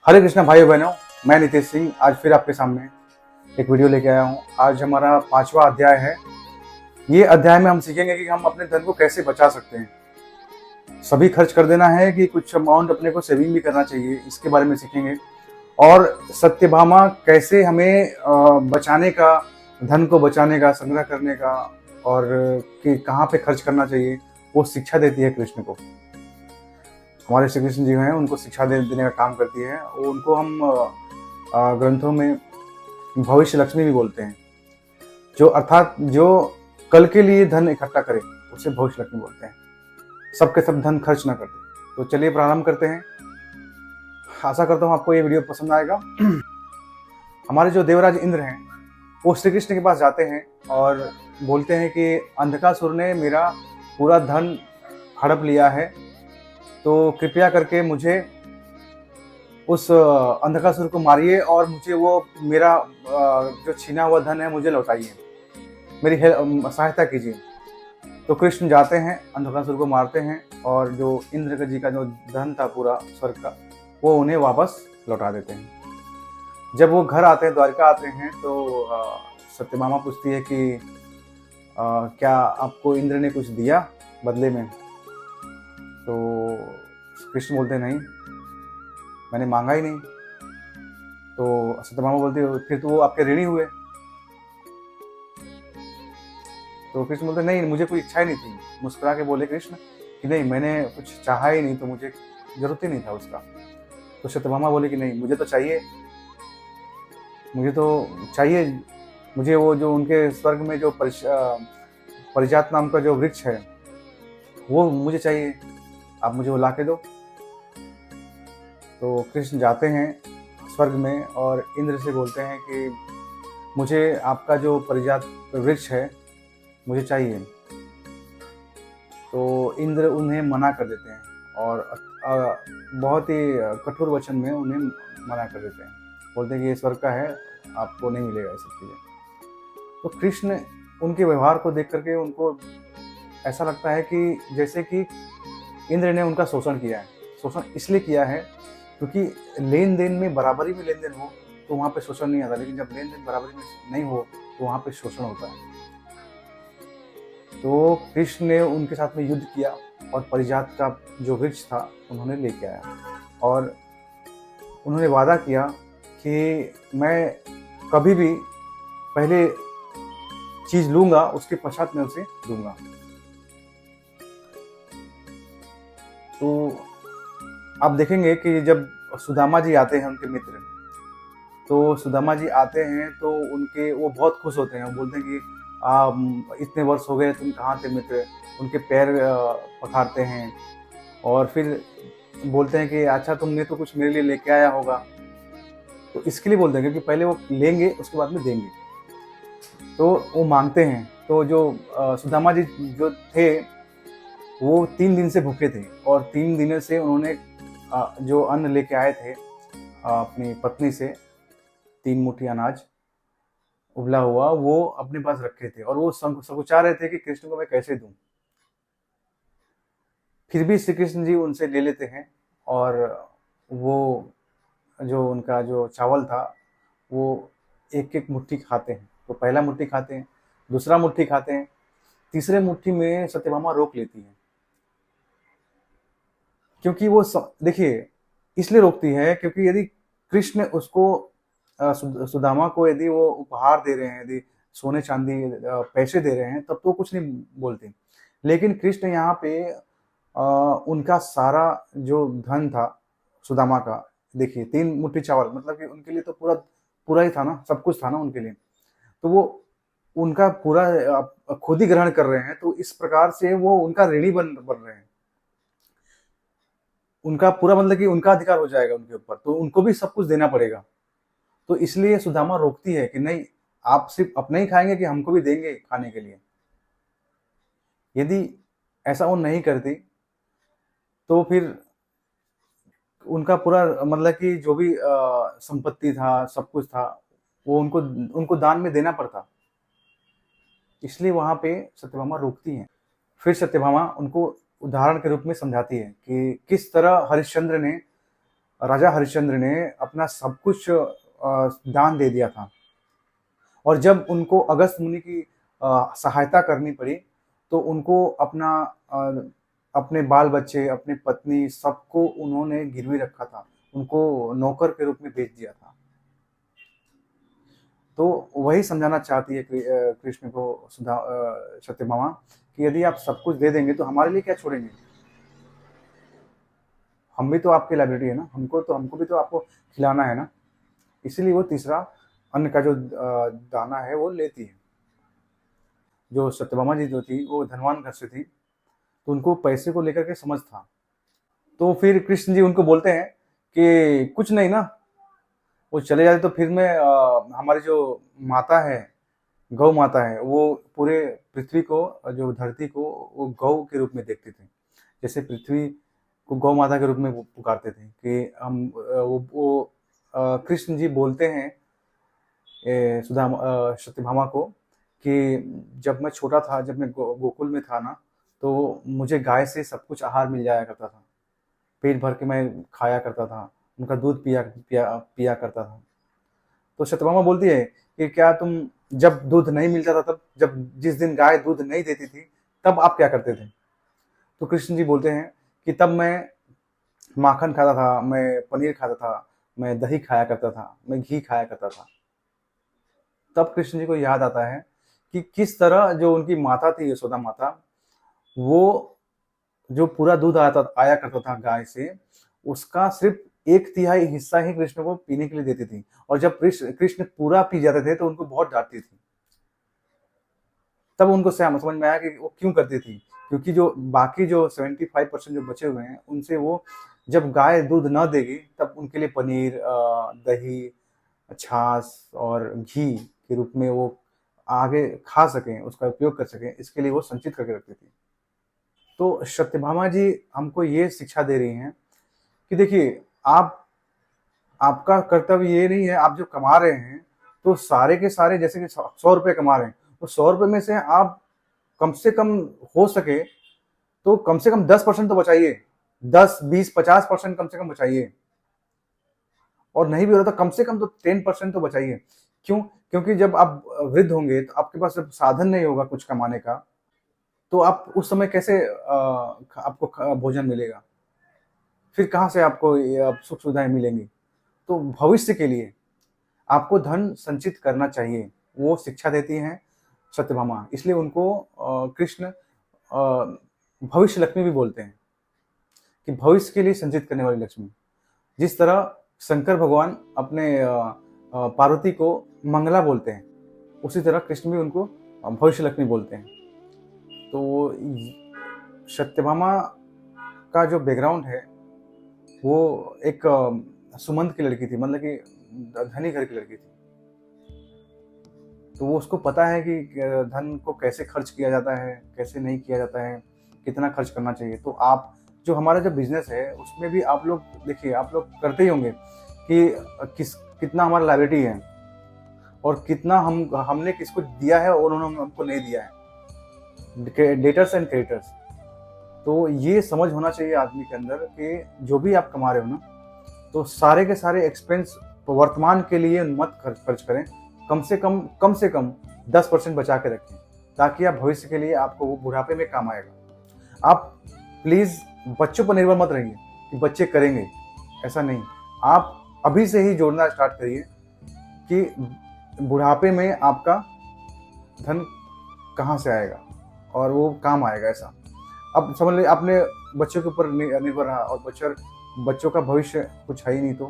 हरे कृष्णा भाइयों बहनों, मैं नितेश सिंह आज फिर आपके सामने एक वीडियो लेके आया हूँ। आज हमारा 5वां अध्याय है। ये अध्याय में हम सीखेंगे कि हम अपने धन को कैसे बचा सकते हैं। सभी खर्च कर देना है कि कुछ अमाउंट अपने को सेविंग भी करना चाहिए, इसके बारे में सीखेंगे। और सत्यभामा कैसे हमें बचाने का, धन को बचाने का, संग्रह करने का और कि कहाँ पे खर्च करना चाहिए, वो शिक्षा देती है कृष्ण को। हमारे श्री कृष्ण जी हैं, उनको शिक्षा देने का काम करती है। उनको हम ग्रंथों में भविष्य लक्ष्मी भी बोलते हैं, जो अर्थात जो कल के लिए धन इकट्ठा करे उसे भविष्य लक्ष्मी बोलते हैं। सबके सब धन खर्च ना करते। तो चलिए प्रारंभ करते हैं। आशा करता हूँ आपको ये वीडियो पसंद आएगा। हमारे जो देवराज इंद्र हैं वो श्री कृष्ण के पास जाते हैं और बोलते हैं कि अंधकासुर ने मेरा पूरा धन हड़प लिया है, तो कृपया करके मुझे उस अंधकासुर को मारिए और मुझे वो मेरा जो छीना हुआ धन है मुझे लौटाइए, मेरी सहायता कीजिए। तो कृष्ण जाते हैं, अंधकासुर को मारते हैं और जो इंद्र जी का जो धन था पूरा स्वर्ग का, वो उन्हें वापस लौटा देते हैं। जब वो घर आते हैं, द्वारिका आते हैं, तो सत्यभामा पूछती है कि क्या आपको इंद्र ने कुछ दिया बदले में? तो कृष्ण बोलते नहीं, मैंने मांगा ही नहीं। तो सत्यभामा बोलती है फिर तो वो आपके ऋणी हुए। तो कृष्ण बोलते नहीं, मुझे कोई इच्छा ही नहीं थी। मुस्कुरा के बोले कृष्ण कि नहीं, मैंने कुछ चाहा ही नहीं, तो मुझे जरूरत ही नहीं था उसका। तो सत्यभामा बोले कि नहीं, मुझे तो चाहिए, मुझे तो चाहिए। मुझे वो जो उनके स्वर्ग में जो परिजात नाम का जो वृक्ष है वो मुझे चाहिए, आप मुझे वो ला के दो। तो कृष्ण जाते हैं स्वर्ग में और इंद्र से बोलते हैं कि मुझे आपका जो परिजात वृक्ष है मुझे चाहिए। तो इंद्र उन्हें मना कर देते हैं और बहुत ही कठोर वचन में उन्हें मना कर देते हैं। बोलते हैं कि ये स्वर्ग का है, आपको नहीं मिलेगा ये सब चीज़ें। तो कृष्ण उनके व्यवहार को देख करके उनको ऐसा लगता है कि जैसे कि इंद्र ने उनका शोषण किया है। शोषण इसलिए किया है क्योंकि लेन देन में बराबरी में लेन देन हो तो वहाँ पे शोषण नहीं आता, लेकिन जब लेन देन बराबरी में नहीं हो तो वहाँ पे शोषण होता है। तो कृष्ण ने उनके साथ में युद्ध किया और परिजात का जो वृक्ष था उन्होंने लेके आया और उन्होंने वादा किया कि मैं कभी भी पहले चीज लूंगा, उसके पश्चात मैं उसे दूंगा। तो आप देखेंगे कि जब सुदामा जी आते हैं, उनके मित्र, तो सुदामा जी आते हैं तो वो बहुत खुश होते हैं। वो बोलते हैं कि इतने वर्ष हो गए, तुम कहाँ थे मित्र? उनके पैर पखारते हैं और फिर बोलते हैं कि अच्छा, तुमने तो कुछ मेरे लिए लेके आया होगा। तो इसके लिए बोलते हैं क्योंकि पहले वो लेंगे, उसके बाद में देंगे। तो वो मांगते हैं। तो जो सुदामा जी जो थे वो 3 दिन से भूखे थे और 3 दिनों से उन्होंने जो अन्न लेके आए थे अपनी पत्नी से, 3 मुट्ठी अनाज उबला हुआ, वो अपने पास रखे थे और वो सकुचा रहे थे कि कृष्ण को मैं कैसे दूं। फिर भी श्री कृष्ण जी उनसे ले लेते हैं और वो जो उनका जो चावल था वो एक एक मुट्ठी खाते हैं। तो पहला मुट्ठी खाते हैं, दूसरा मुट्ठी खाते हैं, तीसरे मुट्ठी में सत्यभामा रोक लेती है। क्योंकि वो देखिए, इसलिए रोकती है क्योंकि यदि कृष्ण उसको सुदामा को यदि वो उपहार दे रहे हैं, यदि सोने चांदी पैसे दे रहे हैं, तब तो कुछ नहीं बोलते। लेकिन कृष्ण यहाँ पे उनका सारा जो धन था सुदामा का, देखिए 3 मुट्ठी चावल, मतलब कि उनके लिए तो पूरा पूरा ही था ना, सब कुछ था ना उनके लिए। तो वो उनका पूरा खुद ही ग्रहण कर रहे हैं। तो इस प्रकार से वो उनका ऋणी बन रहे हैं। उनका पूरा मतलब कि उनका अधिकार हो जाएगा उनके ऊपर, तो उनको भी सब कुछ देना पड़ेगा। तो इसलिए सुदामा रोकती है कि नहीं, आप सिर्फ अपने ही खाएंगे कि हमको भी देंगे खाने के लिए। यदि ऐसा वो नहीं करती तो फिर उनका पूरा मतलब कि जो भी संपत्ति था, सब कुछ था, वो उनको दान में देना पड़ता। इसलिए वहां पे सत्यभामा रोकती हैं। फिर सत्यभामा उनको उदाहरण के रूप में समझाती है कि किस तरह हरिश्चंद्र ने राजा हरिश्चंद्र ने अपना सब कुछ दान दे दिया था, और जब उनको अगस्त मुनि की सहायता करनी पड़ी तो उनको अपने बाल बच्चे, अपनी पत्नी, सबको उन्होंने गिरवी रखा था, उनको नौकर के रूप में बेच दिया था। तो वही समझाना चाहती है कृष्ण को सत्यभामा कि यदि आप सब कुछ दे देंगे तो हमारे लिए क्या छोड़ेंगे? हम भी तो आपकी लाइब्रेरी है ना, हमको भी तो आपको खिलाना है ना। इसीलिए वो तीसरा अन्न का जो दाना है वो लेती है। जो सत्यभामा जी जो थी वो धनवान घर से थी, तो उनको पैसे को लेकर के समझ था। तो फिर कृष्ण जी उनको बोलते हैं कि कुछ नहीं ना, वो चले जाते तो फिर मैं हमारी जो माता है, गौ माता है, वो पूरे पृथ्वी को, जो धरती को, वो गौ के रूप में देखते थे। जैसे पृथ्वी को गौ माता के रूप में वो पुकारते थे कि हम कृष्ण जी बोलते हैं सत्यभामा को कि जब मैं छोटा था, जब मैं गोकुल में था ना, तो मुझे गाय से सब कुछ आहार मिल जाया करता था, पेट भर के मैं खाया करता था, उनका दूध पिया करता था। तो सत्यभामा बोलती है कि क्या तुम जब दूध नहीं मिलता था, तब जब जिस दिन गाय दूध नहीं देती थी तब आप क्या करते थे? तो कृष्ण जी बोलते हैं कि तब मैं माखन खाता था, मैं पनीर खाता था, मैं दही खाया करता था, मैं घी खाया करता था। तब कृष्ण जी को याद आता है कि किस तरह जो उनकी माता थी, यशोदा माता, वो जो पूरा दूध आया करता था गाय से, उसका सिर्फ 1/3 हिस्सा ही कृष्ण को पीने के लिए देती थी, और जब कृष्ण पूरा पी जाते थे तो उनको बहुत डांटती थी। तब उनको समझ में आया कि वो क्यों करती थी, क्योंकि जो बाकी जो 75% जो बचे हुए हैं उनसे वो, जब गाय दूध न देगी तब उनके लिए पनीर, दही, छाछ और घी के रूप में वो आगे खा सकें, उसका उपयोग कर सकें, इसके लिए वो संचित करके रखती थी। तो सत्यभामा जी हमको ये शिक्षा दे रही हैं कि देखिए, आपका कर्तव्य ये नहीं है, आप जो कमा रहे हैं तो सारे के सारे, जैसे कि 100 रुपये कमा रहे हैं, तो 100 रुपये में से आप कम से कम, हो सके तो कम से कम 10% तो बचाइए, 10, 20, 50% कम से कम बचाइए, और नहीं भी हो रहा तो कम से कम तो 10% तो बचाइए। क्यों? क्योंकि जब आप वृद्ध होंगे तो आपके पास जब साधन नहीं होगा कुछ कमाने का, तो आप उस समय कैसे आपको भोजन मिलेगा? फिर कहाँ से आपको ये सुख सुविधाएं मिलेंगी? तो भविष्य के लिए आपको धन संचित करना चाहिए, वो शिक्षा देती हैं सत्यभामा। इसलिए उनको कृष्ण भविष्य लक्ष्मी भी बोलते हैं, कि भविष्य के लिए संचित करने वाली लक्ष्मी। जिस तरह शंकर भगवान अपने पार्वती को मंगला बोलते हैं, उसी तरह कृष्ण भी उनको भविष्य लक्ष्मी बोलते हैं। तो सत्यभामा का जो बैकग्राउंड है वो एक सुमंत की लड़की थी, मतलब कि धनी घर की लड़की थी। तो वो, उसको पता है कि धन को कैसे खर्च किया जाता है, कैसे नहीं किया जाता है, कितना खर्च करना चाहिए। तो आप जो हमारा जो बिजनेस है उसमें भी आप लोग देखिए, आप लोग करते ही होंगे कि कितना हमारा लायबिलिटी है, और कितना हमने किसको दिया है और उन्होंने हमको नहीं दिया है, डेटर्स एंड क्रेडिटर्स। तो ये समझ होना चाहिए आदमी के अंदर कि जो भी आप कमा रहे हो ना, तो सारे के सारे एक्सपेंस वर्तमान के लिए मत खर्च करें, कम से कम 10% बचा के रखें, ताकि आप भविष्य के लिए, आपको वो बुढ़ापे में काम आएगा। आप प्लीज़ बच्चों पर निर्भर मत रहिए कि बच्चे करेंगे, ऐसा नहीं। आप अभी से ही जोड़ना स्टार्ट करिए कि बुढ़ापे में आपका धन कहाँ से आएगा और वो काम आएगा। ऐसा अब समझ लीजिए आपने बच्चों के ऊपर निर्भर रहा, और बच्चों का भविष्य कुछ है ही नहीं, तो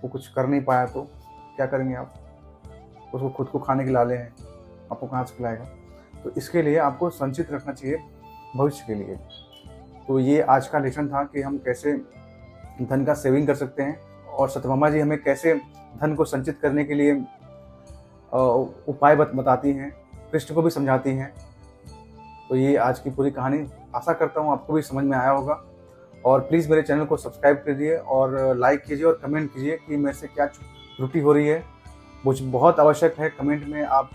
वो कुछ कर नहीं पाया, तो क्या करेंगे आप? उसको खुद को खाने के लाले हैं, आपको कहाँ से खिलाएगा? तो इसके लिए आपको संचित रखना चाहिए भविष्य के लिए। तो ये आज का लेसन था कि हम कैसे धन का सेविंग कर सकते हैं, और सत्यभामा जी हमें कैसे धन को संचित करने के लिए उपाय बताती हैं, कृष्ण को भी समझाती हैं। तो ये आज की पूरी कहानी, आशा करता हूँ आपको भी समझ में आया होगा। और प्लीज़ मेरे चैनल को सब्सक्राइब कीजिए और लाइक कीजिए और कमेंट कीजिए कि मेरे से क्या त्रुटि हो रही है। मुझे बहुत आवश्यक है, कमेंट में आप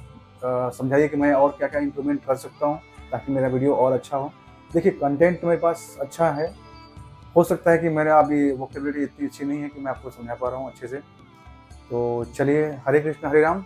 समझाइए कि मैं और क्या क्या इम्प्रूवमेंट कर सकता हूँ ताकि मेरा वीडियो और अच्छा हो। देखिए, कंटेंट मेरे पास अच्छा है, हो सकता है कि मेरा अभी वोकेबलरी इतनी अच्छी नहीं है कि मैं आपको समझा पा रहा हूँ अच्छे से। तो चलिए, हरे कृष्ण हरे राम।